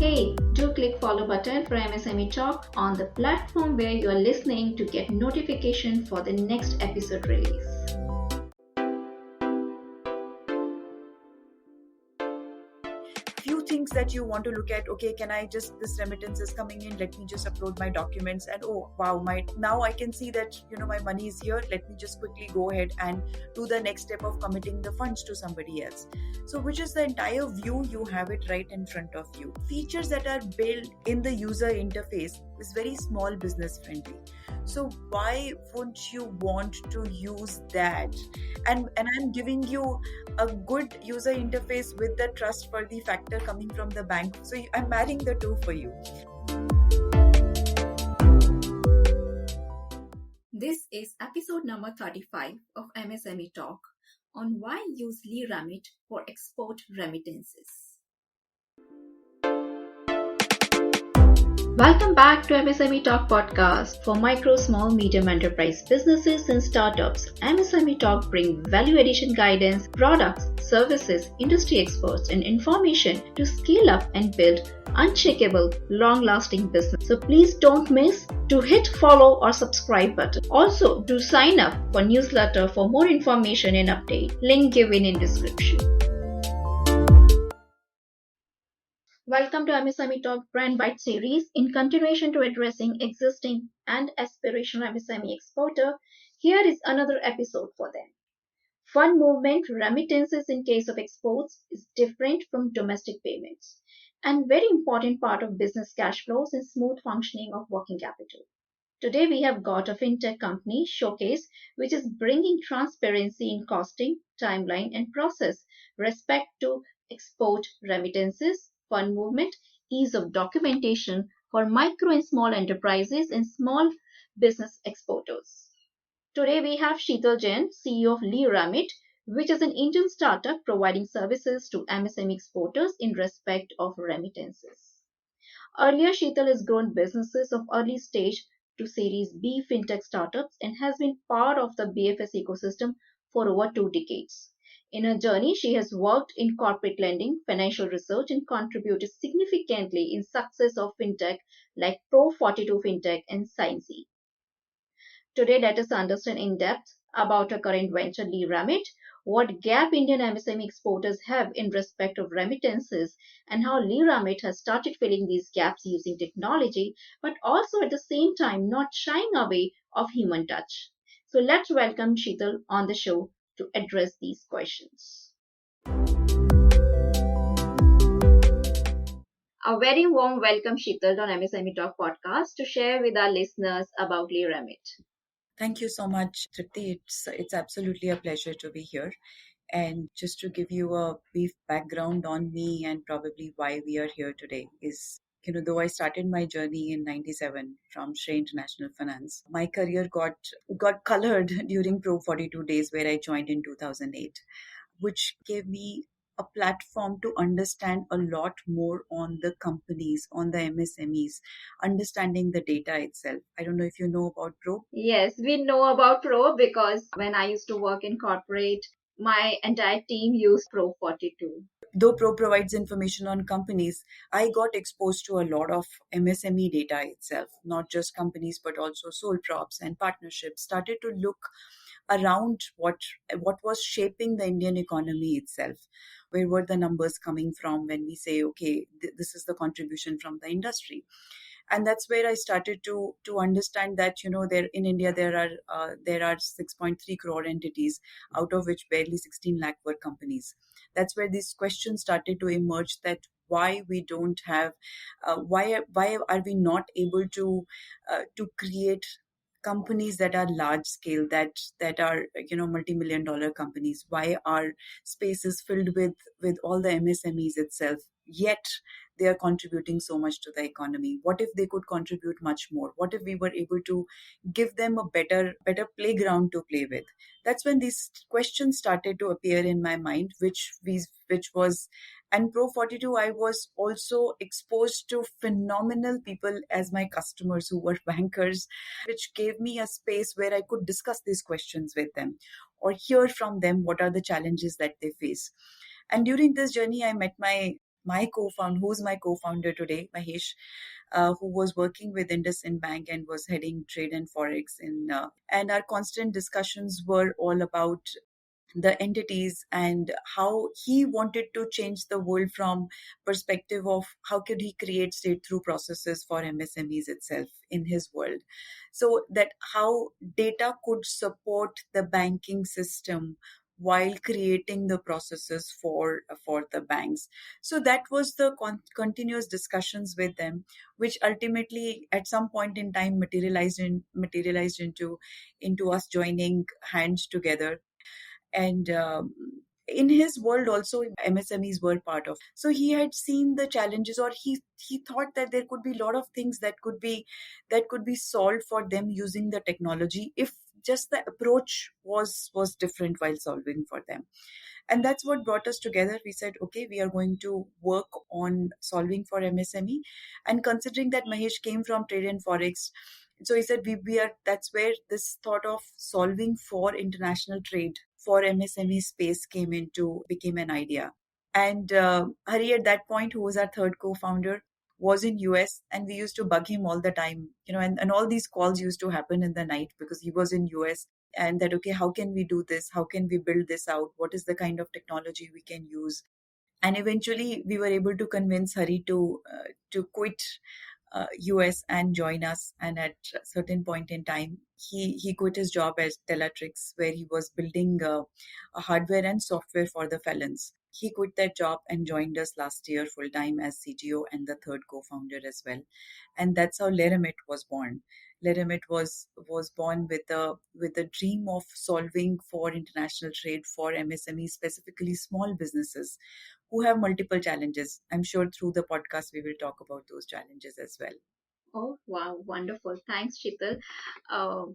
Hey, do click follow button for MSME Talk on the platform where you are listening to get notification for the next episode release. Few things that you want to look at. Okay, can I just, this remittance is coming in, let me just upload my documents, and oh wow, now I can see that my money is here. Let me just quickly go ahead and do the next step of committing the funds to somebody else. So which is the entire view, you have it right in front of you. Features that are built in the user interface is very small business friendly. So why wouldn't you want to use that? And I'm giving you a good user interface with the trustworthy factor coming from the bank. So I'm marrying the two for you. This is episode number 35 of MSME Talk on why use Leremitt for export remittances. Welcome back to MSME Talk podcast for micro, small, medium enterprise businesses and startups. MSME Talk bring value addition guidance, products, services, industry experts, and information to scale up and build unshakable, long-lasting business. So please don't miss to hit follow or subscribe button. Also, do sign up for newsletter for more information and update. Link given in description. Welcome to MSME Talk Brand Bite series. In continuation to addressing existing and aspirational MSME exporter, here is another episode for them. Fund movement remittances in case of exports is different from domestic payments and very important part of business cash flows and smooth functioning of working capital. Today we have got a fintech company, Showcase, which is bringing transparency in costing, timeline and process respect to export remittances, fund movement, ease of documentation for micro and small enterprises and small business exporters. Today we have Sheetal Jain, CEO of Leremitt, which is an Indian startup providing services to MSME exporters in respect of remittances. Earlier, Sheetal has grown businesses of early stage to Series B fintech startups and has been part of the BFS ecosystem for over 2 decades. In her journey, she has worked in corporate lending, financial research, and contributed significantly in success of fintech like Pro42 Fintech and Sciencey. Today, let us understand in depth about her current venture, Leremitt, what gap Indian MSME exporters have in respect of remittances, and how Leremitt has started filling these gaps using technology, but also at the same time not shying away of human touch. So let's welcome Sheetal on the show to address these questions. A very warm welcome, Sheetal, on MSME Talk podcast to share with our listeners about Leremitt. Thank you so much, Tripti. It's absolutely a pleasure to be here. And just to give you a brief background on me and probably why we are here today is, though I started my journey in 97 from Shre International Finance, my career got colored during Pro42 days where I joined in 2008, which gave me a platform to understand a lot more on the companies, on the MSMEs, understanding the data itself. I don't know if you know about Pro. Yes, we know about Pro because when I used to work in corporate, my entire team used Pro42. Though Pro provides information on companies, I got exposed to a lot of MSME data itself, not just companies, but also sole props and partnerships. Started to look around what was shaping the Indian economy itself. Where were the numbers coming from when we say, okay, this is the contribution from the industry? And that's where I started to understand that there in India there are 6.3 crore entities, out of which barely 16 lakh were companies. That's where these questions started to emerge, that why we don't have why are we not able to create companies that are large scale, that are multi-million dollar companies. Why are spaces filled with all the MSMEs itself, yet they are contributing so much to the economy? What if they could contribute much more? What if we were able to give them a better playground to play with? That's when these questions started to appear in my mind, which was, and Pro42, I was also exposed to phenomenal people as my customers who were bankers, which gave me a space where I could discuss these questions with them or hear from them what are the challenges that they face. And during this journey, I met my who's my co-founder today, Mahesh, who was working with IndusInd Bank and was heading trade and forex and our constant discussions were all about the entities and how he wanted to change the world from perspective of how could he create straight through processes for MSMEs itself in his world, so that how data could support the banking system while creating the processes for the banks. So that was the continuous discussions with them, which ultimately at some point in time materialized into us joining hands together. And in his world also MSMEs were part of, so he had seen the challenges, or he thought that there could be a lot of things that could be solved for them using the technology if just the approach was different while solving for them. And that's what brought us together. We said, okay, we are going to work on solving for MSME. And considering that Mahesh came from trade and forex, so he said we are, that's where this thought of solving for international trade for MSME space became an idea. And Hari at that point, who was our third co-founder, was in US, and we used to bug him all the time, and all these calls used to happen in the night because he was in US. And that, okay, how can we do this, how can we build this out, what is the kind of technology we can use. And eventually we were able to convince Hari to quit US and join us. And at a certain point in time, he quit his job at Tellatrix, where he was building a hardware and software for the felons. He quit that job and joined us last year full time as CTO and the third co-founder as well. And that's how Leremitt was born. Leremitt was born with a dream of solving for international trade for MSMEs, specifically small businesses who have multiple challenges. I'm sure through the podcast we will talk about those challenges as well. Oh, wow, wonderful. Thanks, Sheetal. Uh,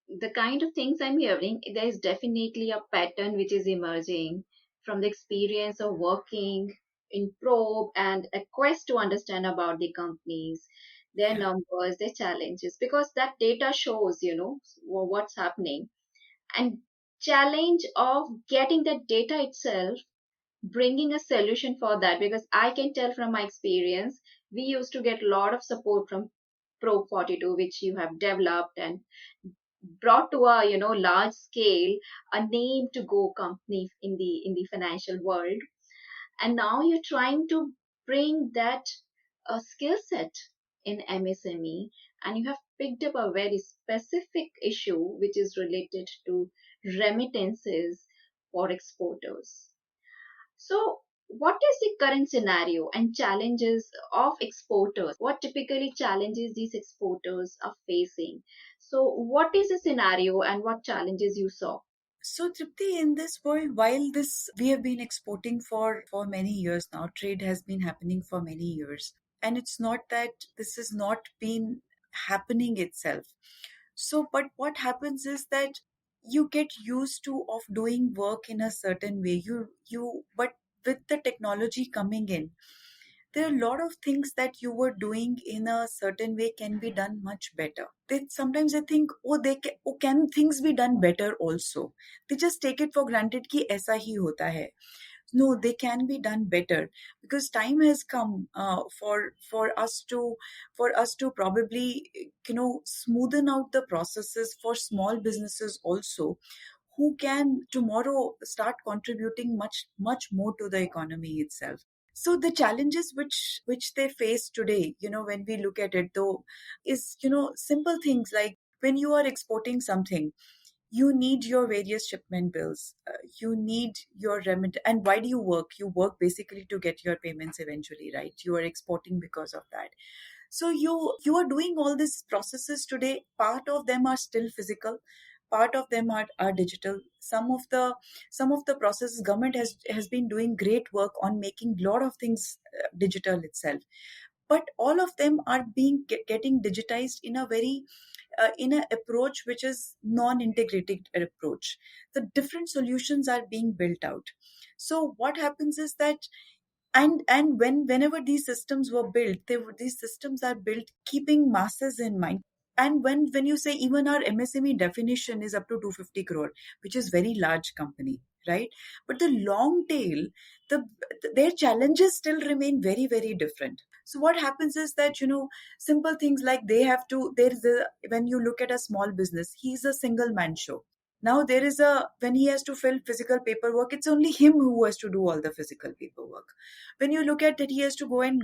the kind of things I'm hearing, there is definitely a pattern which is emerging from the experience of working in probe and a quest to understand about the companies, their Yeah. numbers, their challenges, because that data shows, what's happening. And challenge of getting that data itself, bringing a solution for that, because I can tell from my experience, we used to get a lot of support from Pro 42, which you have developed and brought to a large scale, a name to go company in the financial world. And now you're trying to bring that skill set in MSME, and you have picked up a very specific issue which is related to remittances for exporters. So, what is the current scenario and challenges of exporters? What typically challenges these exporters are facing? So, what is the scenario and what challenges you saw? So Tripti, in this world, while this we have been exporting for many years now, trade has been happening for many years, and it's not that this has not been happening itself. So, but what happens is that you get used to of doing work in a certain way. But with the technology coming in, there are a lot of things that you were doing in a certain way can be done much better. Sometimes I think, can things be done better also? They just take it for granted कि ऐसा ही होता है. No, they can be done better, because time has come for us to probably smoothen out the processes for small businesses also, who can tomorrow start contributing much more to the economy itself. So the challenges which they face today, when we look at it though, is simple things like when you are exporting something, you need your various shipment bills, you need your remit. And why do you work? You work basically to get your payments eventually, right? You are exporting because of that. So you are doing all these processes today. Part of them are still physical, part of them are digital. Some of the processes, government has been doing great work on making a lot of things digital itself, but all of them are getting digitized in a very in an approach which is non-integrated approach. The different solutions are being built out. So what happens is that, and whenever these systems were built, these systems are built keeping masses in mind. And when you say even our MSME definition is up to 250 crore, which is very large company, right? But the long tail, the their challenges still remain very, very different. So what happens is that, simple things like they have to, when you look at a small business, he's a single man show. Now there is when he has to fill physical paperwork, it's only him who has to do all the physical paperwork. When you look at that, he has to go and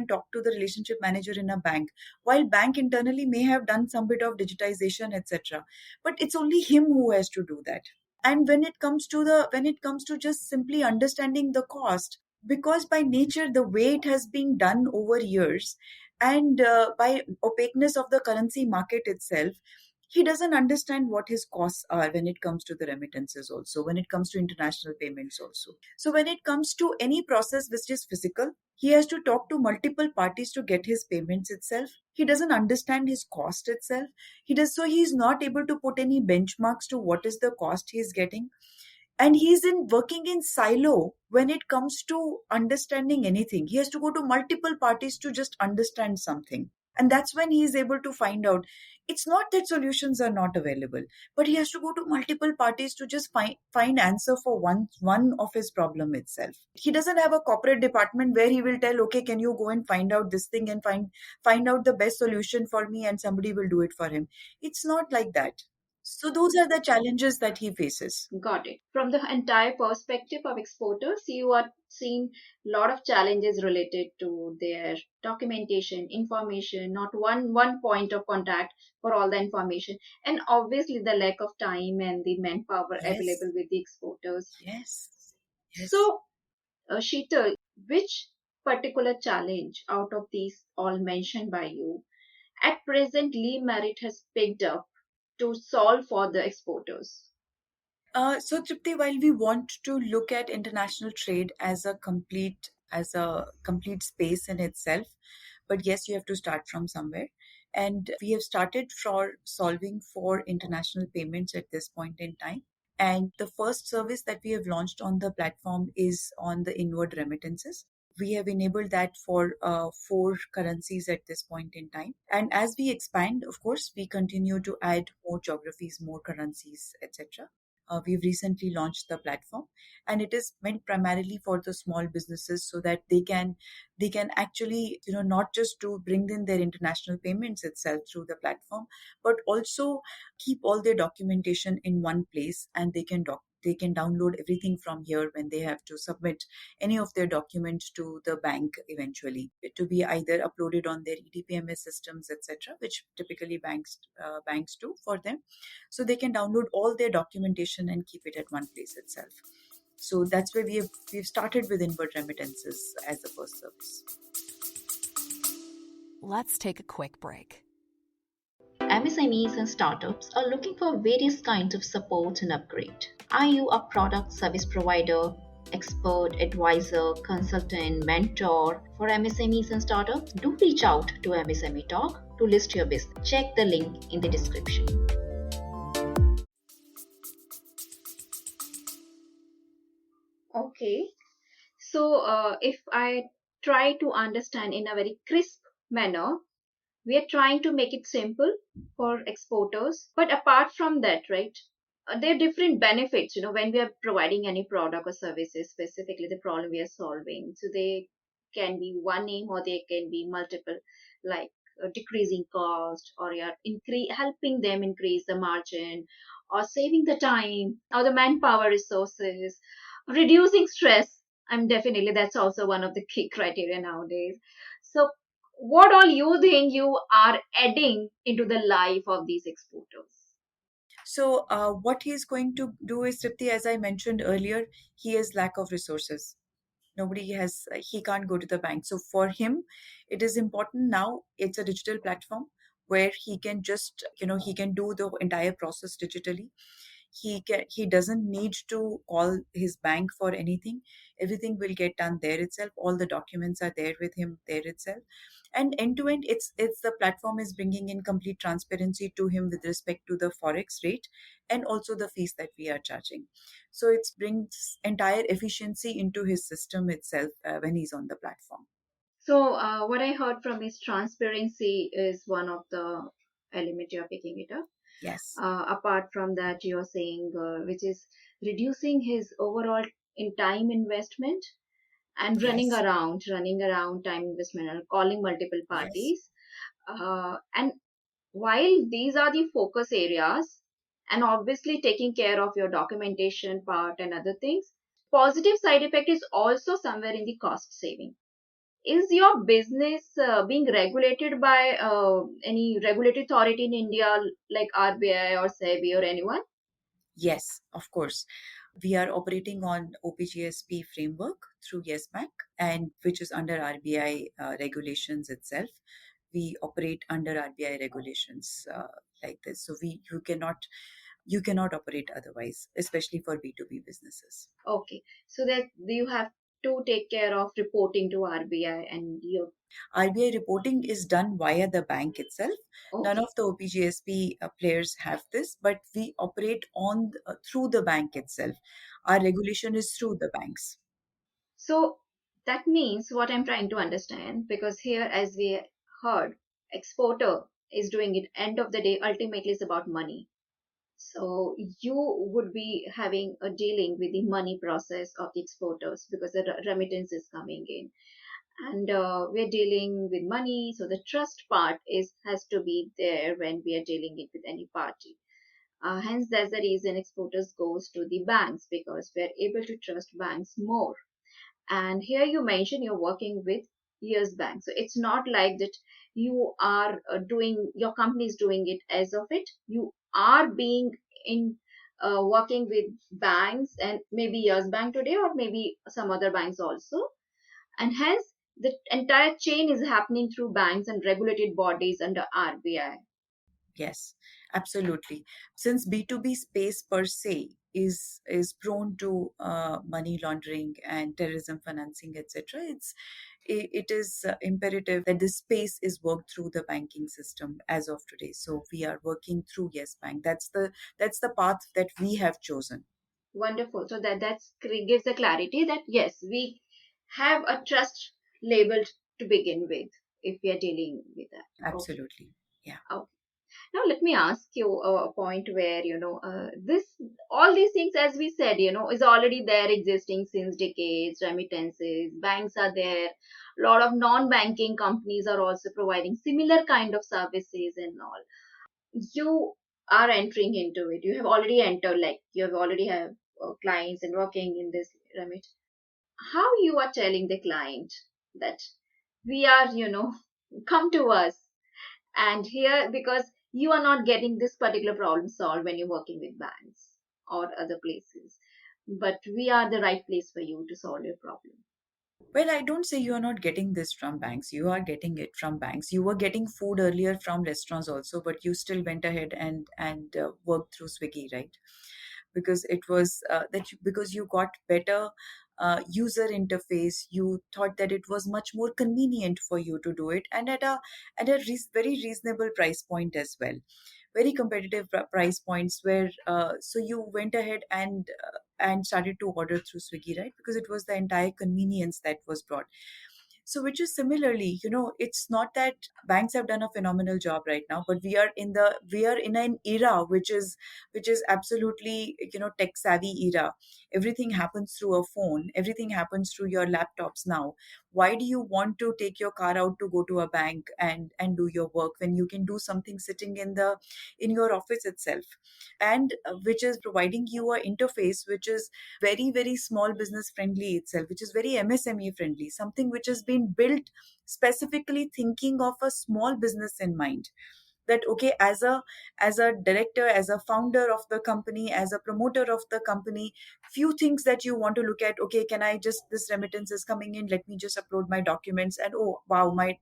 talk to the relationship manager in a bank, while bank internally may have done some bit of digitization, etc. But it's only him who has to do that. And when it comes to just simply understanding the cost, because by nature the way it has been done over years, and by opaqueness of the currency market itself, he doesn't understand what his costs are when it comes to the remittances, also when it comes to international payments also. So when it comes to any process which is physical, he has to talk to multiple parties to get his payments itself. He doesn't understand his cost itself. He's not able to put any benchmarks to what is the cost he is getting. And he's in working in silo when it comes to understanding anything. He has to go to multiple parties to just understand something. And that's when he is able to find out. It's not that solutions are not available, but he has to go to multiple parties to just find answer for one of his problem itself. He doesn't have a corporate department where he will tell, okay, can you go and find out this thing and find out the best solution for me, and somebody will do it for him. It's not like that. So those are the challenges that he faces. Got it. From the entire perspective of exporters, you are seeing a lot of challenges related to their documentation, information, not one point of contact for all the information, and obviously the lack of time and the manpower Yes. available with the exporters. Yes. Yes. So, Sheetal, which particular challenge out of these all mentioned by you at present 𝐿emerit has picked up to solve for the exporters? So Tripti, while we want to look at international trade as a complete space in itself, but yes, you have to start from somewhere. And we have started for solving for international payments at this point in time. And the first service that we have launched on the platform is on the inward remittances. We have enabled that for 4 currencies at this point in time. And as we expand, of course, we continue to add more geographies, more currencies, etc. We've recently launched the platform, and it is meant primarily for the small businesses so that they can actually, not just to bring in their international payments itself through the platform, but also keep all their documentation in one place, and they can download everything from here when they have to submit any of their documents to the bank eventually, to be either uploaded on their EDPMS systems, etc., which typically banks do for them. So they can download all their documentation and keep it at one place itself. So that's where we've started with inward remittances as the first service. Let's take a quick break. MSMEs and startups are looking for various kinds of support and upgrade. Are you a product service provider, expert, advisor, consultant, mentor for MSMEs and startups? Do reach out to MSME Talk to list your business. Check the link in the description. Okay, so if I try to understand in a very crisp manner, we are trying to make it simple for exporters. But apart from that, right, there are different benefits, when we are providing any product or services, specifically the problem we are solving. So they can be one name or they can be multiple, like decreasing cost, or you're helping them increase the margin, or saving the time or the manpower resources, reducing stress. I'm definitely, that's also one of the key criteria nowadays. So what all you think you are adding into the life of these exporters? So what he's going to do is, Tripti, as I mentioned earlier, he has lack of resources. He can't go to the bank. So for him, it is important now. It's a digital platform where he can just, he can do the entire process digitally. He doesn't need to call his bank for anything. Everything will get done there itself. All the documents are there with him there itself. And end to end, it's the platform is bringing in complete transparency to him with respect to the forex rate and also the fees that we are charging. So it brings entire efficiency into his system itself when he's on the platform. So what I heard from is transparency is one of the element you're picking it up. Yes. Apart from that, you're saying which is reducing his overall in time investment and Yes. running around time investment and calling multiple Yes. parties. And while these are the focus areas, and obviously taking care of your documentation part and other things, positive side effect is also somewhere in the cost saving. Is your business being regulated by any regulatory authority in India like RBI or SEBI or anyone? Yes, of course. We are operating on OPGSP framework through Yes Bank, and which is under RBI regulations itself. We operate under RBI regulations like this. So you cannot operate otherwise, especially for B2B businesses. Okay, so that you have to take care of reporting to RBI and you. RBI reporting is done via the bank itself. None Okay, of the OPGSP players have this, but we operate on through the bank itself. Our regulation is through the banks. so that means what I'm trying to understand, because here, as we heard, exporter is doing it. End of the day, ultimately, it's about money. So you would be having a dealing with the money process of the exporters because the remittance is coming in, and we're dealing with money. So the trust part is has to be there when we are dealing it with any party. Hence, that's the reason exporters goes to the banks because we're able to trust banks more. And here you mention you're working with Yes Bank. So it's not like that you are doing, your company is doing it as of it. You are being in working with banks and maybe Yes Bank today or maybe some other banks also. And hence the entire chain is happening through banks and regulated bodies under RBI. Yes, absolutely. Since B2B space per se is prone to money laundering and terrorism financing, etc., it is imperative that this space is worked through the banking system as of today. So we are working through Yes Bank. That's the path that we have chosen. Wonderful. So gives the clarity that yes, we have a trust labeled to begin with if we are dealing with that. Okay. Absolutely. Yeah. Okay. Now let me ask you a point where this all these things, as we said, is already there existing since decades. Remittances, banks are there. A lot of non-banking companies are also providing similar kind of services and all. You are entering into it. You have already entered, like you have already have clients and working in this remit. How you are telling the client that we are, come to us and here because you are not getting this particular problem solved when you're working with banks or other places, but we are the right place for you to solve your problem. Well, I don't say you are not getting this from banks. You are getting it from banks. You were getting food earlier from restaurants also, but you still went ahead and worked through Swiggy, right? Because it was because you got better user interface. You thought that it was much more convenient for you to do it, and at a very reasonable price point as well, very competitive price points where so you went ahead and started to order through Swiggy, right? Because it was the entire convenience that was brought. So which is similarly, it's not that banks have done a phenomenal job right now, but we are in an era which is absolutely, tech savvy era. Everything happens through a phone, everything happens through your laptops now. Why do you want to take your car out to go to a bank and do your work when you can do something sitting in your office itself? And which is providing you a interface which is very very small business friendly itself, which is very MSME friendly, something which has been built specifically thinking of a small business in mind. That okay, as a director, as a founder of the company, as a promoter of the company, few things that you want to look at. Okay, can I just, this remittance is coming in, let me just upload my documents, and oh wow, my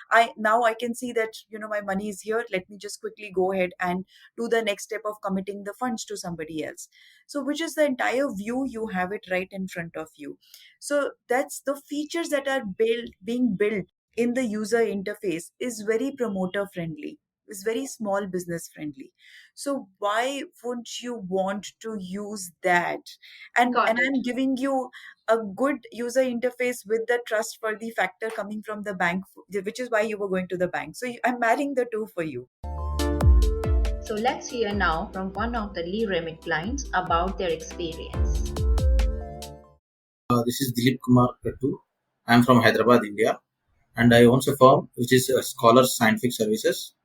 I now I can see that my money is here, let me just quickly go ahead and do the next step of committing the funds to somebody else. So which is the entire view, you have it right in front of you. So that's the features that are being built in the user interface is very promoter friendly, is very small business friendly. So why wouldn't you want to use that? And Got it. I'm giving you a good user interface with the trust for the factor coming from the bank, which is why you were going to the bank. So I'm marrying the two for you. So let's hear now from one of the Leremitt clients about their experience. This is Dilip Kumar Kattu. I am from Hyderabad, India, and I own a firm which is Scholars Scientific Services.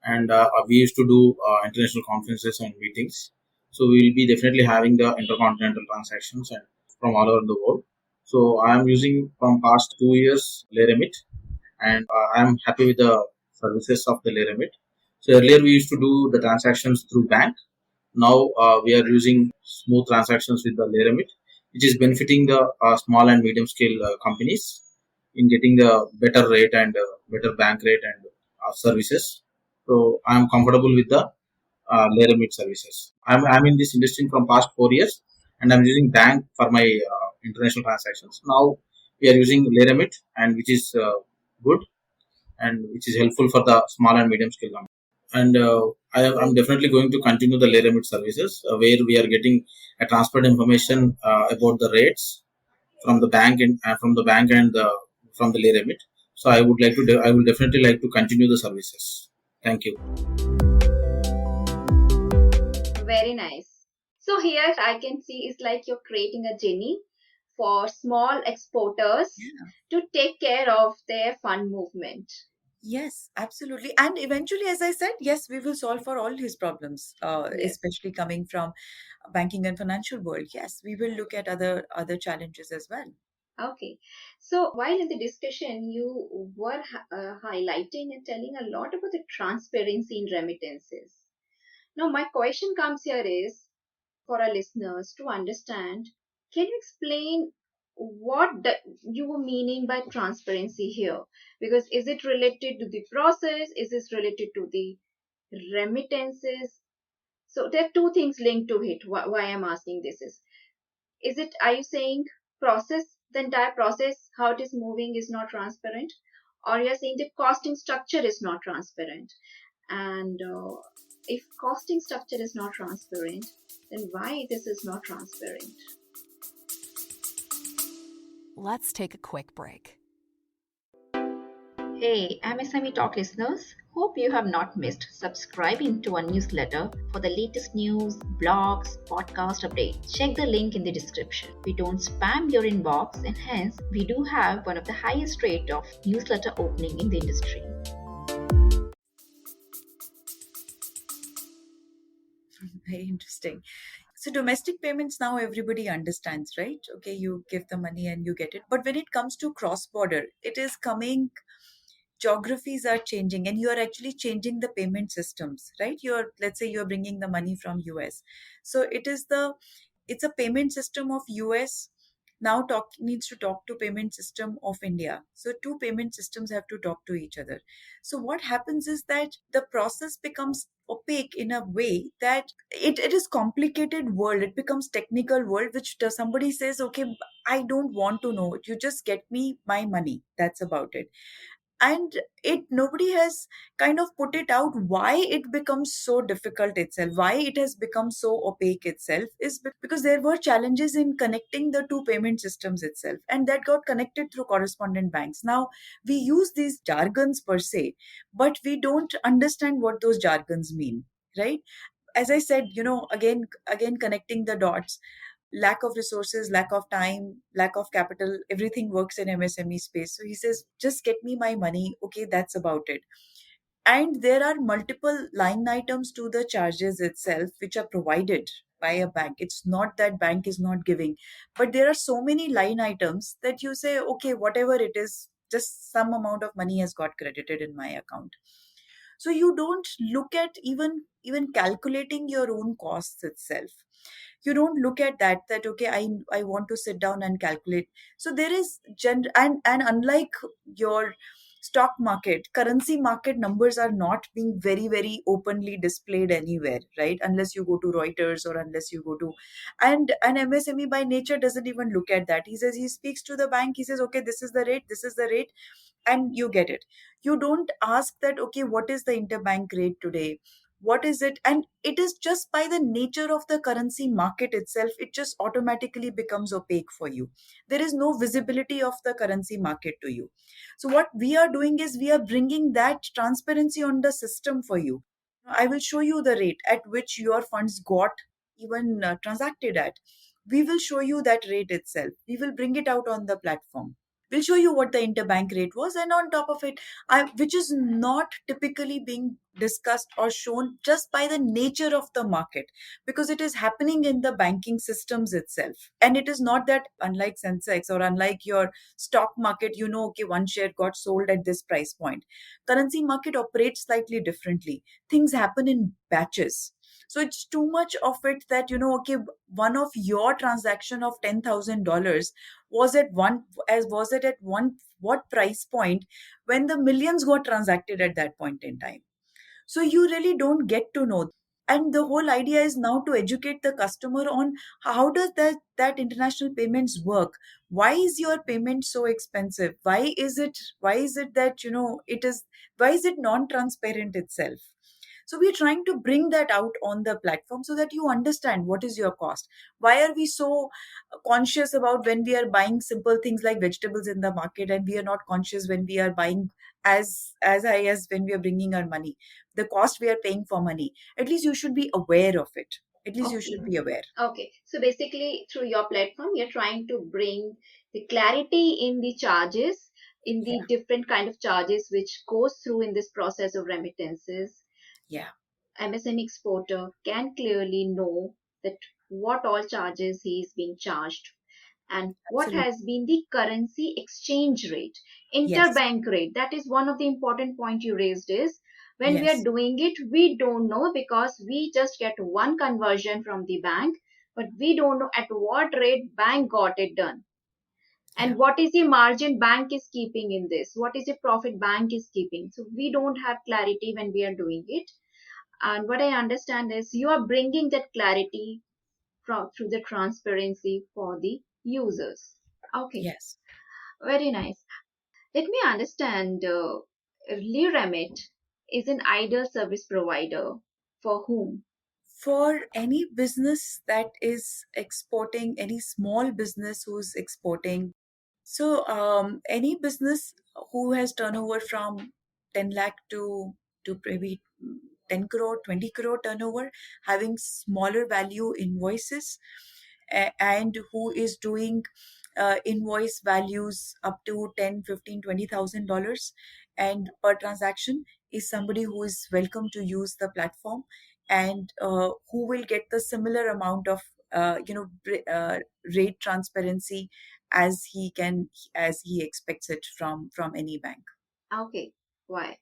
And we used to do international conferences and meetings. So we will be definitely having the intercontinental transactions and from all over the world. So I am using from past 2 years Leremit, and I am happy with the services of the Leremit. So earlier we used to do the transactions through bank. Now we are using smooth transactions with the Leremit, which is benefiting the small and medium scale companies in getting the better rate and better bank rate and services. So I am comfortable with the Leremit services. I'm in this industry from past 4 years, and I'm using bank for my international transactions. Now we are using Leremit, and which is good and which is helpful for the small and medium scale companies. And I'm definitely going to continue the Leremit services where we are getting a transparent information about the rates from the bank and from the Leremit. So I will definitely like to continue the services. Thank you. Very nice. So here I can see it's like you're creating a journey for small exporters to take care of their fund movement. Yes, absolutely. And eventually, as I said, yes, we will solve for all his problems, Yes. especially coming from banking and financial world. Yes, we will look at other challenges as well. Okay. So while in the discussion, you were highlighting and telling a lot about the transparency in remittances. Now, my question comes here is for our listeners to understand, can you explain what you were meaning by transparency here? Because is it related to the process? Is this related to the remittances? So there are two things linked to it. Why I'm asking this is it, are you saying process, the entire process, how it is moving is not transparent? Or you're saying the costing structure is not transparent? And if costing structure is not transparent, then why this is not transparent? Let's take a quick break. Hey, MSME Talk listeners, hope you have not missed subscribing to our newsletter for the latest news, blogs, podcast updates. Check the link in the description. We don't spam your inbox, and hence we do have one of the highest rate of newsletter opening in the industry. Very interesting. So domestic payments now everybody understands, right? Okay, you give the money and you get it. But when it comes to cross border, it is coming, geographies are changing and you are actually changing the payment systems, right? You're, let's say you're bringing the money from US. So it's a payment system of US now needs to talk to payment system of India. So two payment systems have to talk to each other. So what happens is that the process becomes opaque in a way that it is complicated world. It becomes technical world, which somebody says, okay, I don't want to know. You just get me my money. That's about it. And it nobody has kind of put it out why it becomes so difficult itself, why it has become so opaque itself, is because there were challenges in connecting the two payment systems itself, and that got connected through correspondent banks. Now we use these jargons per se, but we don't understand what those jargons mean, right? As I said, again connecting the dots, lack of resources, lack of time, lack of capital, everything works in MSME space. So he says, just get me my money. Okay, that's about it. And there are multiple line items to the charges itself, which are provided by a bank. It's not that bank is not giving, but there are so many line items that you say, okay, whatever it is, just some amount of money has got credited in my account. So you don't look at even calculating your own costs itself. You don't look at that okay, I want to sit down and calculate. So there is and unlike your stock market, currency market numbers are not being very very openly displayed anywhere, right? Unless you go to Reuters or unless you go to, and an MSME by nature doesn't even look at that. He says, he speaks to the bank, he says, okay, this is the rate, this is the rate, and you get it. You don't ask that, okay, what is the interbank rate today, what is it? And it is just by the nature of the currency market itself, it just automatically becomes opaque for you. There is no visibility of the currency market to you. So what we are doing is we are bringing that transparency on the system for you. I will show you the rate at which your funds got even transacted at. We will show you that rate itself. We will bring it out on the platform. We'll show you what the interbank rate was, and on top of it, which is not typically being discussed or shown just by the nature of the market, because it is happening in the banking systems itself. And it is not that, unlike Sensex or unlike your stock market, okay, one share got sold at this price point. Currency market operates slightly differently. Things happen in batches. So it's too much of it that, okay, one of your transaction of $10,000 was at one as was it at one what price point when the millions got transacted at that point in time. So you really don't get to know. And the whole idea is now to educate the customer on how does that international payments work. Why is your payment so expensive? Why is it that it is, why is it non transparent itself? So we're trying to bring that out on the platform so that you understand what is your cost. Why are we so conscious about when we are buying simple things like vegetables in the market, and we are not conscious when we are buying as high as when we are bringing our money, the cost we are paying for money? At least you should be aware of it. At least you Okay. should be aware. Okay. So basically, through your platform, you're trying to bring the clarity in the charges, in Yeah. the different kind of charges which goes through in this process of remittances. Yeah. MSME exporter can clearly know that what all charges he is being charged and what Absolutely. has been the currency exchange rate, Yes. interbank rate. That is one of the important point you raised is when we are Yes. doing it, we don't know because we just get one conversion from the bank, but we don't know at what rate bank got it done. Yeah. And what is the margin bank is keeping in this? What is the profit bank is keeping? So we don't have clarity when we are doing it. And what I understand is you are bringing that clarity through the transparency for the users. Okay, Yes. very nice. Let me understand. Leremit is an ideal service provider for whom? For any business that is exporting, any small business who's exporting. So, any business who has turnover from 10 lakh to maybe 10 crore, 20 crore turnover, having smaller value invoices, and who is doing invoice values up to 10, 15, $20,000 and per transaction, is somebody who is welcome to use the platform, and who will get the similar amount of rate transparency as he expects it from any bank. Okay, why?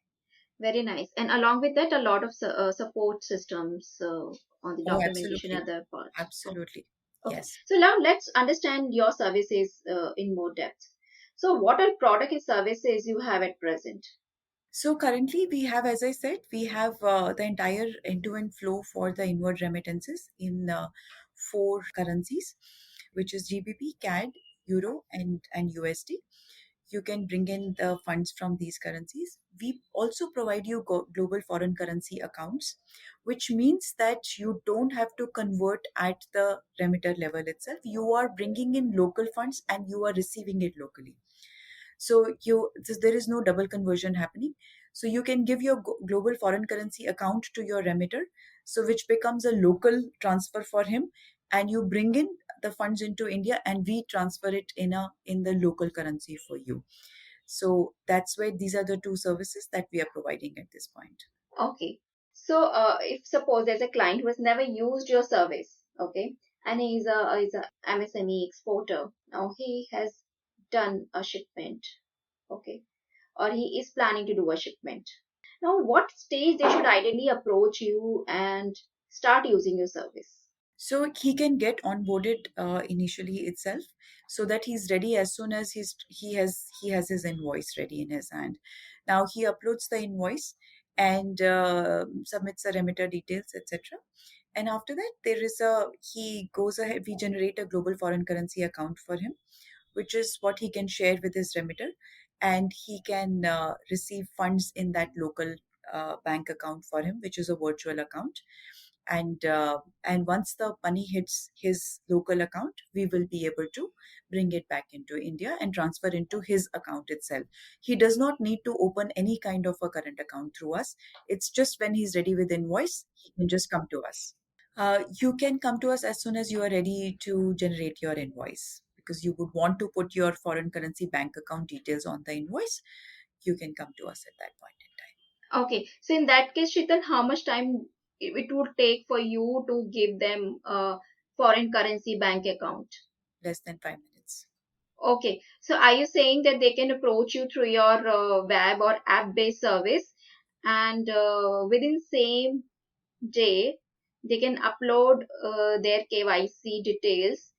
Very nice. And along with that, a lot of support systems on the Oh, documentation absolutely. and other part. Okay. Absolutely. Okay. Yes. So now let's understand your services in more depth. So what are product and services you have at present? So currently we have, as I said, we have the entire end-to-end flow for the inward remittances in four currencies, which is GBP, CAD, Euro, and USD. You can bring in the funds from these currencies. We also provide you global foreign currency accounts, which means that you don't have to convert at the remitter level itself. You are bringing in local funds and you are receiving it locally. So there is no double conversion happening. So you can give your global foreign currency account to your remitter, so which becomes a local transfer for him, and you bring in the funds into India, and we transfer it in the local currency for you. So that's where these are the two services that we are providing at this point. Okay. So if suppose there's a client who has never used your service, okay, and he's a MSME exporter. Now he has done a shipment, okay, or he is planning to do a shipment. Now, what stage they should ideally approach you and start using your service? So he can get onboarded initially itself, so that he's ready as soon as he has his invoice ready in his hand. Now he uploads the invoice and submits the remitter details, etc. And after that, he goes ahead. We generate a global foreign currency account for him, which is what he can share with his remitter, and he can receive funds in that local bank account for him, which is a virtual account. and once the money hits his local account, we will be able to bring it back into India and transfer into his account itself. He does not need to open any kind of a current account through us. It's just when he's ready with invoice, he can just come to us. You can come to us as soon as you are ready to generate your invoice, because you would want to put your foreign currency bank account details on the invoice. You can come to us at that point in time. Okay, so in that case, Sheetal, how much time it would take for you to give them a foreign currency bank account? Less than 5 minutes. Okay, so are you saying that they can approach you through your web or app-based service, and within same day they can upload their KYC details,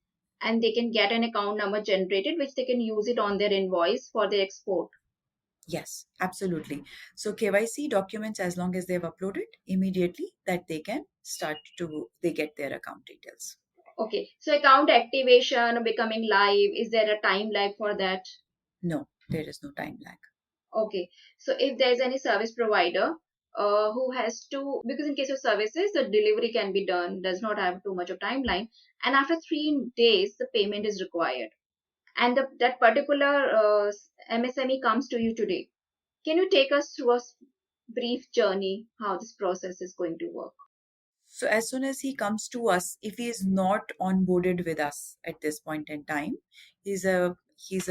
and they can get an account number generated, which they can use it on their invoice for their export? Yes, absolutely. So KYC documents, as long as they've uploaded immediately, that they get their account details. Okay, so account activation, becoming live, is there a time lag for that? No, there is no time lag. Okay, so if there's any service provider who has to, because in case of services, the delivery can be done, does not have too much of timeline, and after 3 days, the payment is required, and that particular MSME comes to you today. Can you take us through a brief journey how this process is going to work? So as soon as he comes to us, if he is not onboarded with us at this point in time, he's a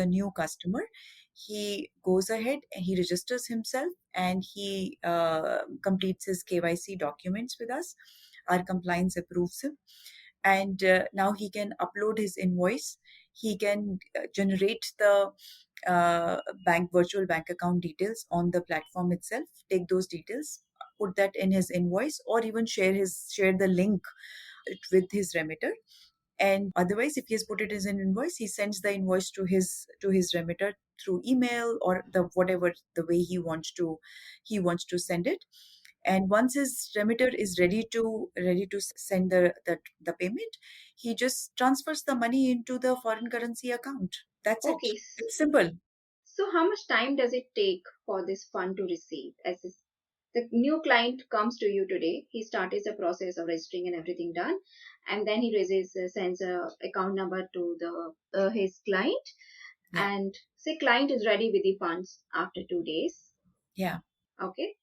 new customer. He goes ahead and he registers himself, and he completes his KYC documents with us. Our compliance approves him, and now he can upload his invoice. He can generate the virtual bank account details on the platform itself, take those details, put that in his invoice, or even share the link with his remitter. And otherwise, if he has put it as an invoice, he sends the invoice to his remitter through email, or the way he wants to send it. And once his remitter is ready to send the payment, he just transfers the money into the foreign currency account. That's it. Okay, It's simple. so how much time does it take for this fund to receive? The new client comes to you today, he starts the process of registering and everything done, and then he sends a account number to the his client, Yeah. and say client is ready with the funds after 2 days. Yeah. Okay,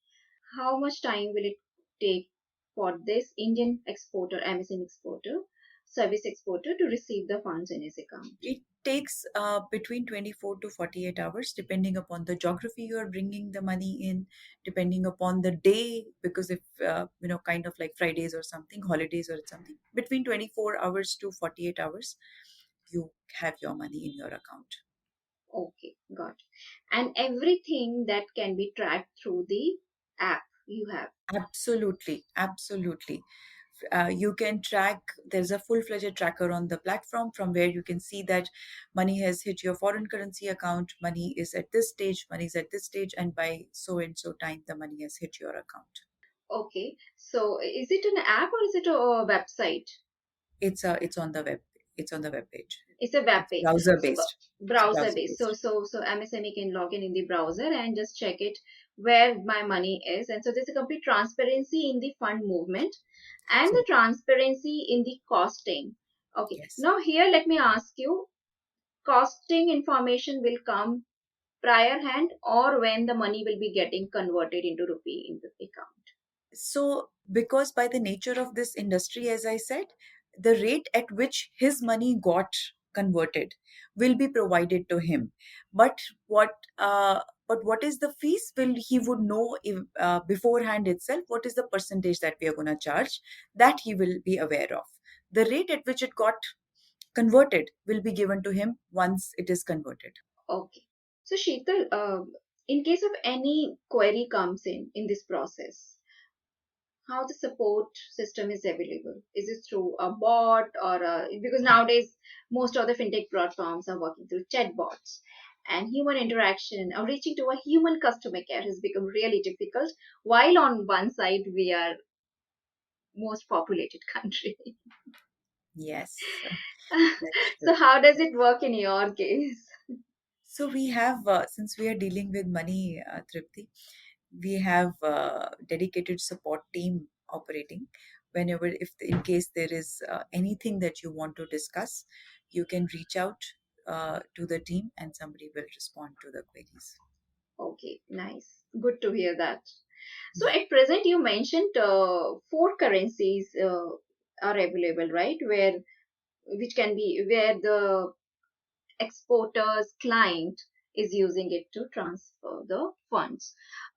how much time will it take for this Indian exporter, MSM exporter, service exporter to receive the funds in his account? It takes between 24 to 48 hours, depending upon the geography you are bringing the money in, depending upon the day, because if, kind of like Fridays or something, holidays or something, between 24 hours to 48 hours, you have your money in your account. Okay, got it. And everything that can be tracked through the app you have. Absolutely. Absolutely. You can track, there's a full-fledged tracker on the platform from where you can see that money has hit your foreign currency account, money is at this stage, money is at this stage, and by so and so time the money has hit your account. Okay, so is it an app or is it a website? It's on the web page. It's a web It's page. browser So based. It's browser browser based. So based. so so MSME can log in the browser and just check it where my money is. And so there's a complete transparency in the fund movement and the Absolutely. transparency in the costing. Okay. Yes. Now here let me ask you, costing information will come prior hand or when the money will be getting converted into rupee in the account? So, because by the nature of this industry, as I said, the rate at which his money got converted will be provided to him. But what what is the fees? Will he would know beforehand itself what is the percentage that we are going to charge? That he will be aware of. The rate at which it got converted will be given to him once it is converted. Okay. So Sheetal, in case of any query comes in this process, how the support system is available? Is it through a bot or because nowadays most of the fintech platforms are working through chatbots, and human interaction or reaching to a human customer care has become really difficult. While on one side we are most populated country, Yes, that's so true. how does it work in your case? So we have, since we are dealing with money, Tripti, we have a dedicated support team operating, whenever, if in case there is anything that you want to discuss, you can reach out to the team and somebody will respond to the queries. Okay, nice. Good to hear that. So at present, you mentioned four currencies are available, right? Which can be where the exporter's client is using it to transfer the funds.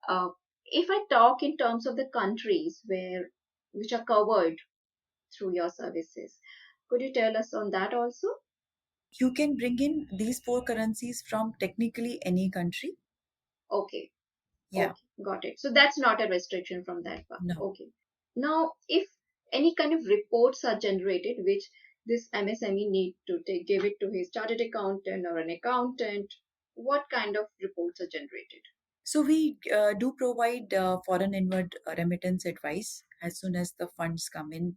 Uh, if I talk in terms of the countries which are covered through your services, could you tell us on that also? You can bring in these four currencies from technically any country. Okay, Yeah, okay, got it. So that's not a restriction from that part. no. Okay. Now, if any kind of reports are generated which this MSME need to give it to his chartered accountant or an accountant, what kind of reports are generated? So we do provide foreign inward remittance advice as soon as the funds come in,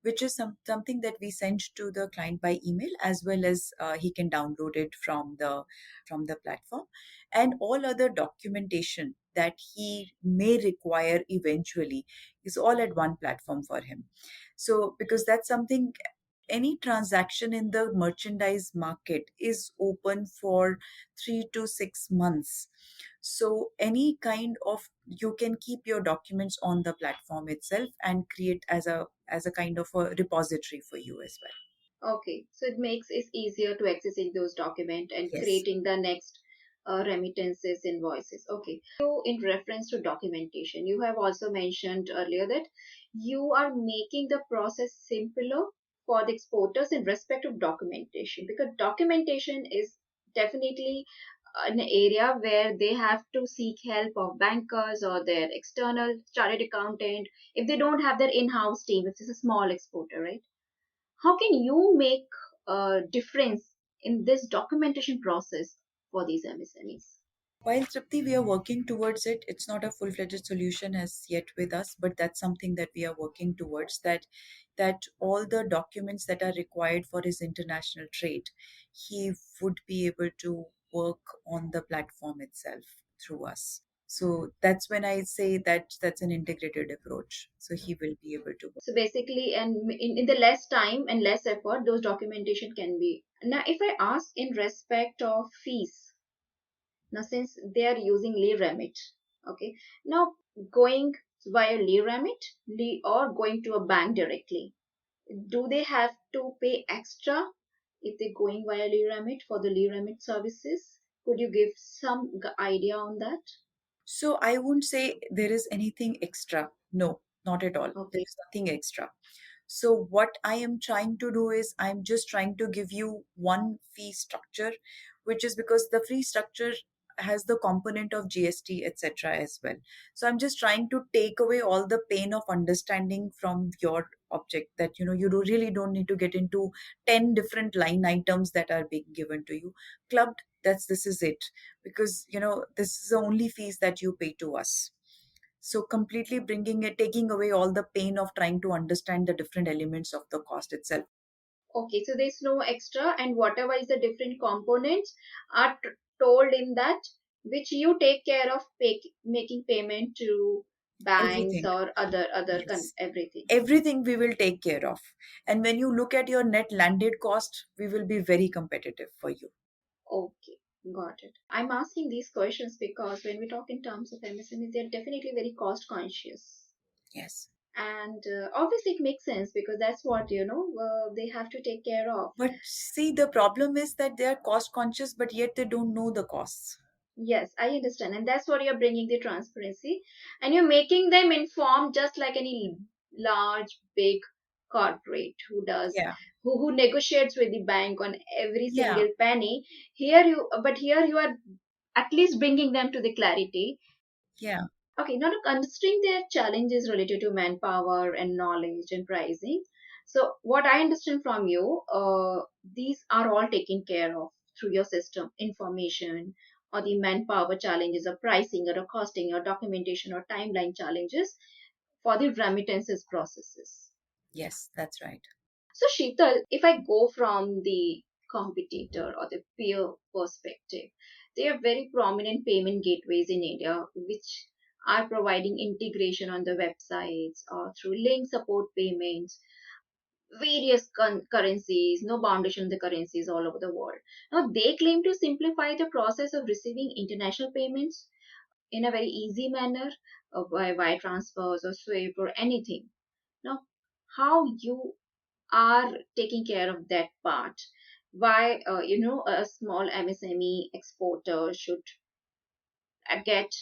which is something that we send to the client by email, as well as he can download it from the platform, and all other documentation that he may require eventually is all at one platform for him. So because that's something, any transaction in the merchandise market is open for 3 to 6 months. So any kind of, you can keep your documents on the platform itself and create as a kind of a repository for you as well. Okay, so it makes it easier to accessing those documents and Yes. creating the next remittances invoices. Okay, so in reference to documentation, you have also mentioned earlier that you are making the process simpler for the exporters in respect of documentation, because documentation is definitely an area where they have to seek help of bankers or their external chartered accountant if they don't have their in-house team, if it's a small exporter, right? How can you make a difference in this documentation process for these MSMEs? While Tripti, we are working towards it. It's not a full-fledged solution as yet with us, but that's something that we are working towards. That all the documents that are required for his international trade, he would be able to work on the platform itself through us. So that's when I say that that's an integrated approach. So he will be able to work. So basically, and in the less time and less effort, those documentation can be. Now, if I ask in respect of fees, now since they are using Leremit, okay, now going via Leremit or going to a bank directly, do they have to pay extra if they're going via Leremit for the Leremit services? Could you give some idea on that? So I wouldn't say there is anything extra. No, not at all. There Okay. is nothing extra. So what I am trying to do is I'm just trying to give you one fee structure, which is because the fee structure has the component of GST, etc. as well. So I'm just trying to take away all the pain of understanding from your object, that you really don't need to get into 10 different line items that are being given to you. Clubbed, this is it, because this is the only fees that you pay to us. So completely taking away all the pain of trying to understand the different elements of the cost itself. Okay, so there's no extra, and whatever is the different components are told in that, which you take care of making payment to banks Everything. or Yes. everything. Everything we will take care of. And when you look at your net landed cost, we will be very competitive for you. Okay, got it. I'm asking these questions because when we talk in terms of MSMEs, they're definitely very cost conscious. Yes. And obviously, it makes sense because that's what, they have to take care of. But see, the problem is that they are cost conscious, but yet they don't know the costs. Yes, I understand. And that's what you're bringing the transparency. And you're making them informed just like any large, big corporate Yeah. who negotiates with the bank on every Yeah. single penny. But here you are at least bringing them to the clarity. Yeah. Okay, now considering their challenges related to manpower and knowledge and pricing. So what I understand from you, these are all taken care of through your system, information or the manpower challenges or pricing or costing or documentation or timeline challenges for the remittances processes. Yes, that's right. So Sheetal, if I go from the competitor or the peer perspective, they are very prominent payment gateways in India, which are providing integration on the websites or through link support payments, various currencies, no foundation in the currencies all over the world. Now, they claim to simplify the process of receiving international payments in a very easy manner by wire transfers or SWIFT or anything. Now, how you are taking care of that part? Why, a small MSME exporter should get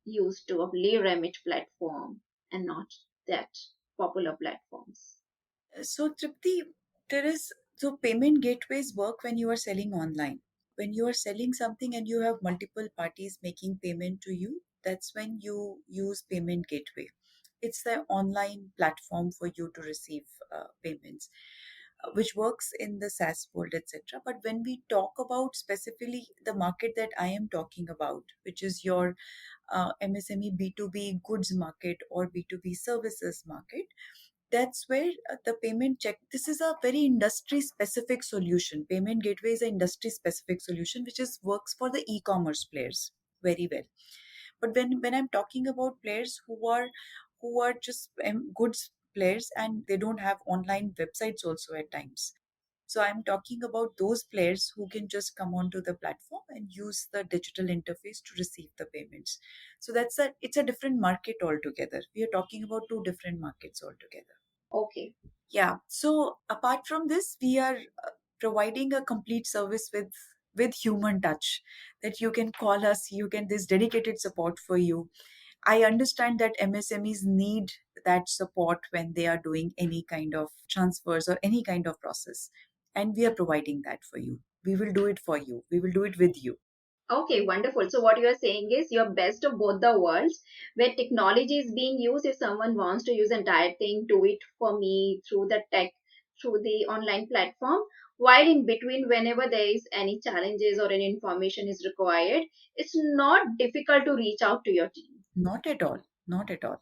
used to a Leremitt platform and not that popular platforms? So, Tripti, so payment gateways work when you are selling online. When you are selling something and you have multiple parties making payment to you, that's when you use payment gateway. It's the online platform for you to receive payments, which works in the SaaS world, etc. But when we talk about specifically the market that I am talking about, which is your MSME B2B goods market or B2B services market, that's where the payment check, this is a very industry specific solution. Payment gateway is an industry specific solution which is works for the e-commerce players very well. But when I'm talking about players who are just goods players and they don't have online websites also at times, so I'm talking about those players who can just come onto the platform and use the digital interface to receive the payments. So it's a different market altogether. We are talking about two different markets altogether. Okay. Yeah. So apart from this, we are providing a complete service with human touch, that you can call us, you can this dedicated support for you. I understand that MSMEs need that support when they are doing any kind of transfers or any kind of process, and we are providing that for you. We will do it for you. We will do it with you. Okay, wonderful. So what you are saying is you're best of both the worlds, where technology is being used. If someone wants to use entire thing, do it for me through the tech, through the online platform. While in between, whenever there is any challenges or any information is required, it's not difficult to reach out to your team. Not at all. Not at all.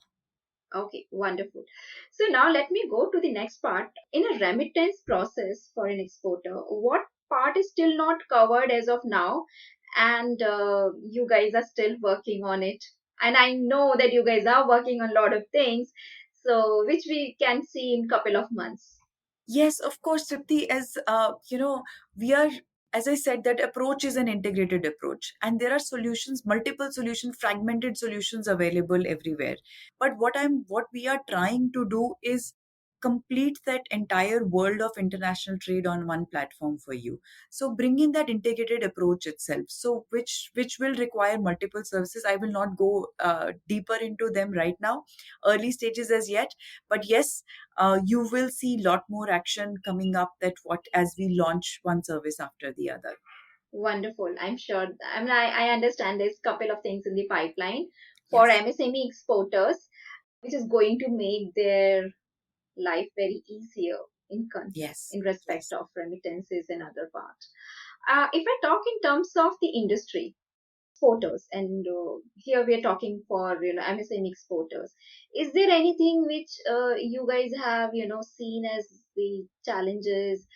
Okay, wonderful. So now let me go to the next part. In a remittance process for an exporter, what part is still not covered as of now? And you guys are still working on it. And I know that you guys are working on a lot of things, so which we can see in couple of months. Yes, of course, Tripti, as we are, as I said, that approach is an integrated approach, and there are solutions, multiple solutions, fragmented solutions available everywhere. But what we are trying to do is complete that entire world of international trade on one platform for you. So bringing that integrated approach itself, so which will require multiple services. I will not go deeper into them right now, early stages as yet, but yes, you will see a lot more action coming up that what as we launch one service after the other. Wonderful. I'm sure. I mean, I understand there's a couple of things in the pipeline for Yes. MSME exporters, which is going to make their life very easier Yes. in respect Yes. of remittances and other part. If I talk in terms of the industry exporters, and here we are talking for MSME exporters, is there anything which you guys have seen as the challenges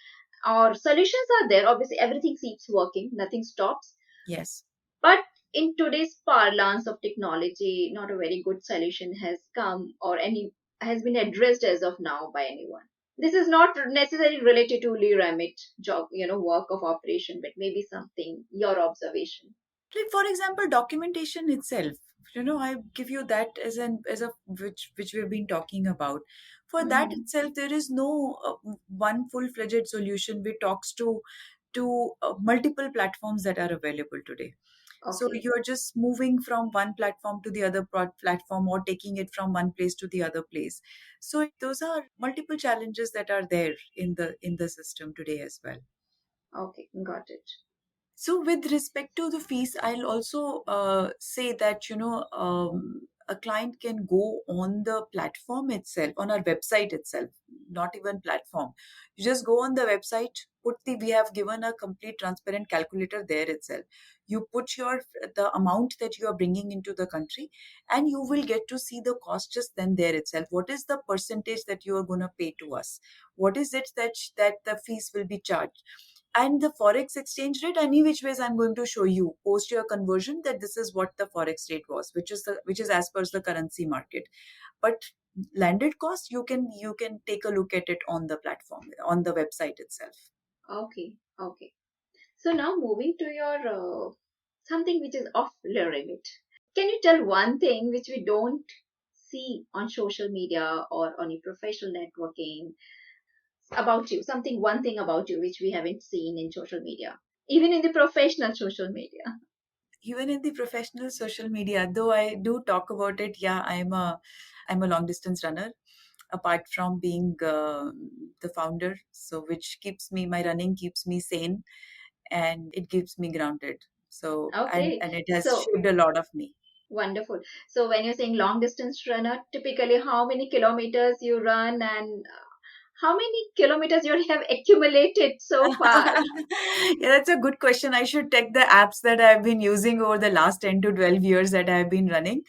or solutions are there? Obviously, everything keeps working, nothing stops, Yes. but in today's parlance of technology, not a very good solution has come or any has been addressed as of now by anyone. This is not necessarily related to Lee Ramit job, work of operation, but maybe something your observation. Like for example, documentation itself. I give you that as a which we've been talking about. For that Hmm. itself, there is no one full-fledged solution which talks to multiple platforms that are available today. So Okay. you're just moving from one platform to the other platform, or taking it from one place to the other place. So those are multiple challenges that are there in the system today as well. Okay, got it. So, with respect to the fees, I'll also say that a client can go on the platform itself, on our website itself, not even platform. You just go on the website, we have given a complete transparent calculator there itself. You put the amount that you are bringing into the country, and you will get to see the cost just then there itself. What is the percentage that you are going to pay to us? What is it that the fees will be charged? And the forex exchange rate, any which ways, I'm going to show you post your conversion that this is what the forex rate was, which is as per the currency market. But landed cost, you can take a look at it on the platform, on the website itself. Okay, okay. So now moving to your something which is off Leremit. Can you tell one thing which we don't see on social media or on your professional networking about you? Something, one thing about you which we haven't seen in social media, even in the professional social media. Even in the professional social media, though I do talk about it, yeah, I'm a long distance runner, apart from being the founder, so which keeps me, my running keeps me sane, and it keeps me grounded. So Okay, and it has so shaped a lot of me. wonderful. So when you're saying long distance runner, typically how many kilometers you run and how many kilometers you have accumulated so far? Yeah, that's a good question. I should check the apps that I've been using over the last 10 to 12 years that I've been running.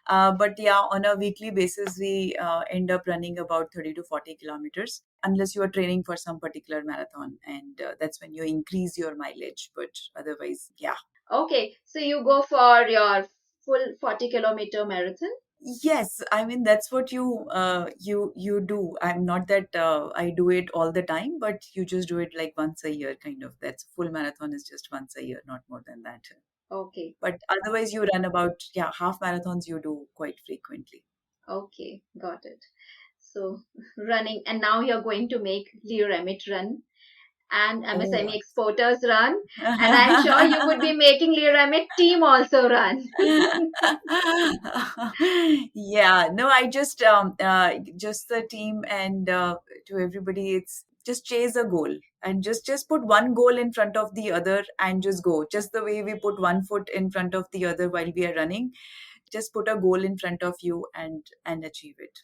But yeah, on a weekly basis, we end up running about 30 to 40 kilometers, unless you are training for some particular marathon. And that's when you increase your mileage. But otherwise, yeah. Okay, so you go for your full 40-kilometer marathon? Yes, I mean that's what you do. I'm not that I do it all the time, but you just do it like once a year, kind of. That's full marathon is just once a year, not more than that. Okay, But otherwise, you run about, yeah, half marathons you do quite frequently. okay, got it. So running, and now you're going to make Leo Remit run and Oh. MSME exporters run, and I'm sure you would be making Leo Remit team also run. Yeah, no, I just the team, and to everybody, it's just chase a goal, and just put one goal in front of the other and just go, just the way we put one foot in front of the other while we are running. Just put a goal in front of you and achieve it.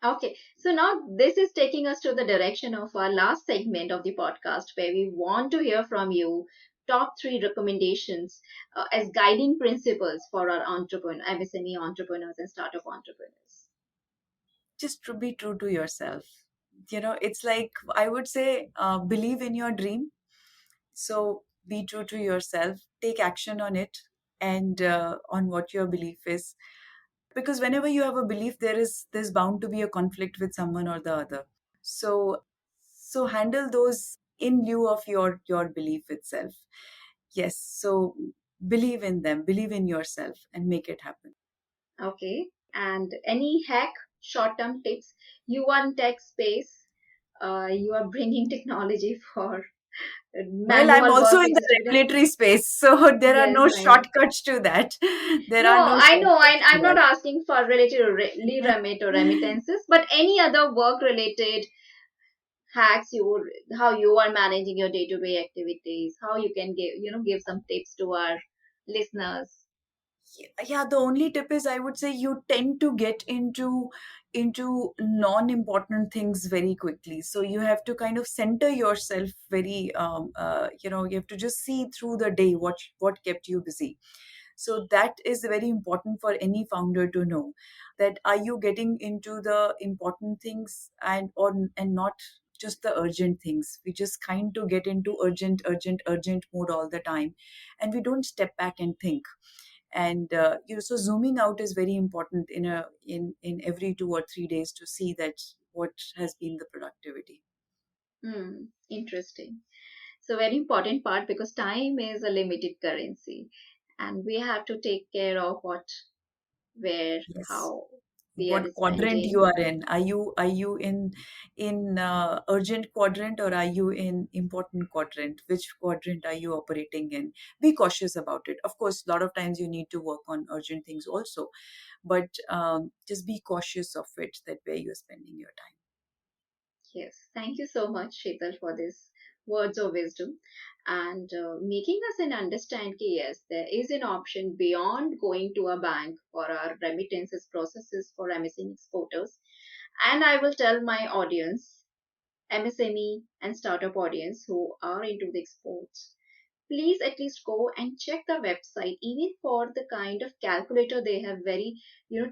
Okay, so now this is taking us to the direction of our last segment of the podcast where we want to hear from you top three recommendations as guiding principles for our entrepreneur, MSME entrepreneurs and startup entrepreneurs. Just to be true to yourself. It's like, I would say, believe in your dream. So be true to yourself, take action on it, and on what your belief is. Because whenever you have a belief, there's bound to be a conflict with someone or the other. So handle those in lieu of your belief itself. Yes. So believe in them, believe in yourself, and make it happen. Okay, and any hack, short-term tips? You want tech space, you are bringing technology for Well, I'm manual also work, in which the is repetitive. regulatory space, so there are Yes, no I know. shortcuts to that. There No, are no I know, shortcuts and to I'm not that. asking for related to remit or remittances, but any other work-related hacks you would, how you are managing your day-to-day activities, how you can give some tips to our listeners. Yeah, the only tip is, I would say, you tend to get into non-important things very quickly, so you have to kind of center yourself very, you have to just see through the day what kept you busy. So that is very important for any founder to know, that are you getting into the important things and not just the urgent things. We just kind to get into urgent mode all the time, and we don't step back and think. And so zooming out is very important in every 2 or 3 days, to see that what has been the productivity. Interesting. So very important part because time is a limited currency, and we have to take care of what, where, Yes. how we What are quadrant you spending. are in? Are you in urgent quadrant, or are you in important quadrant? Which quadrant are you operating in? Be cautious about it. Of course, a lot of times you need to work on urgent things also, but just be cautious of it, that where you're spending your time. Yes, thank you so much, Sheetal, for this words of wisdom and making us an understand that yes, there is an option beyond going to a bank for our remittances processes for MSME exporters. And I will tell my audience, MSME and startup audience who are into the exports, please at least go and check the website, even for the kind of calculator they have very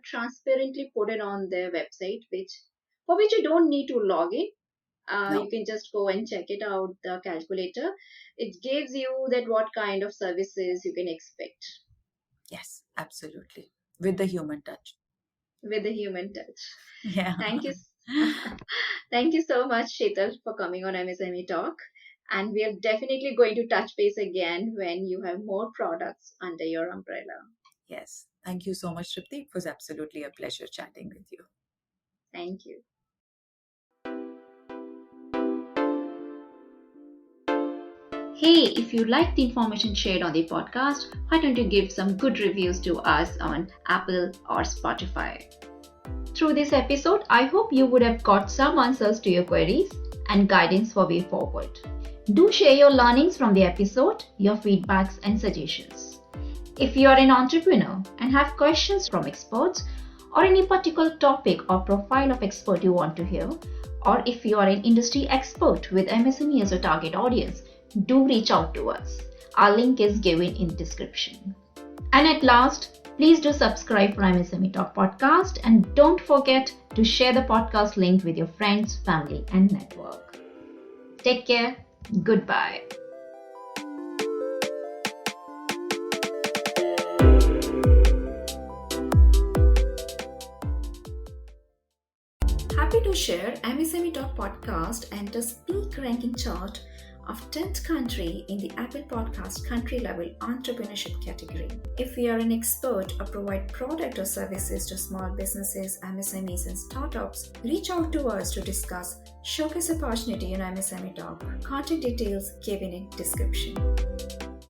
transparently put it on their website, which for which you don't need to log in. No. You can just go and check it out, the calculator. It gives you that what kind of services you can expect Yes, absolutely. With the human touch. with the human touch. Yeah. Thank you. Thank you so much, Sheetal, for coming on MSME Talk. And we are definitely going to touch base again when you have more products under your umbrella. Yes. Thank you so much, Tripti. It was absolutely a pleasure chatting with you. Thank you. Hey, if you like the information shared on the podcast, why don't you give some good reviews to us on Apple or Spotify? Through this episode, I hope you would have got some answers to your queries and guidance for way forward. Do share your learnings from the episode, your feedbacks and suggestions. If you are an entrepreneur and have questions from experts or any particular topic or profile of expert you want to hear, or if you are an industry expert with MSME as a target audience, do reach out to us. Our link is given in the description. And at last, please do subscribe for MSME Talk podcast and don't forget to share the podcast link with your friends, family and network. Take care. Goodbye. Happy to share MSME Talk podcast enters peak ranking chart of 10th country in the Apple Podcast country level entrepreneurship category. If you are an expert or provide product or services to small businesses, MSMEs and startups, reach out to us to discuss showcase opportunity in MSME Talk. Contact details given in description.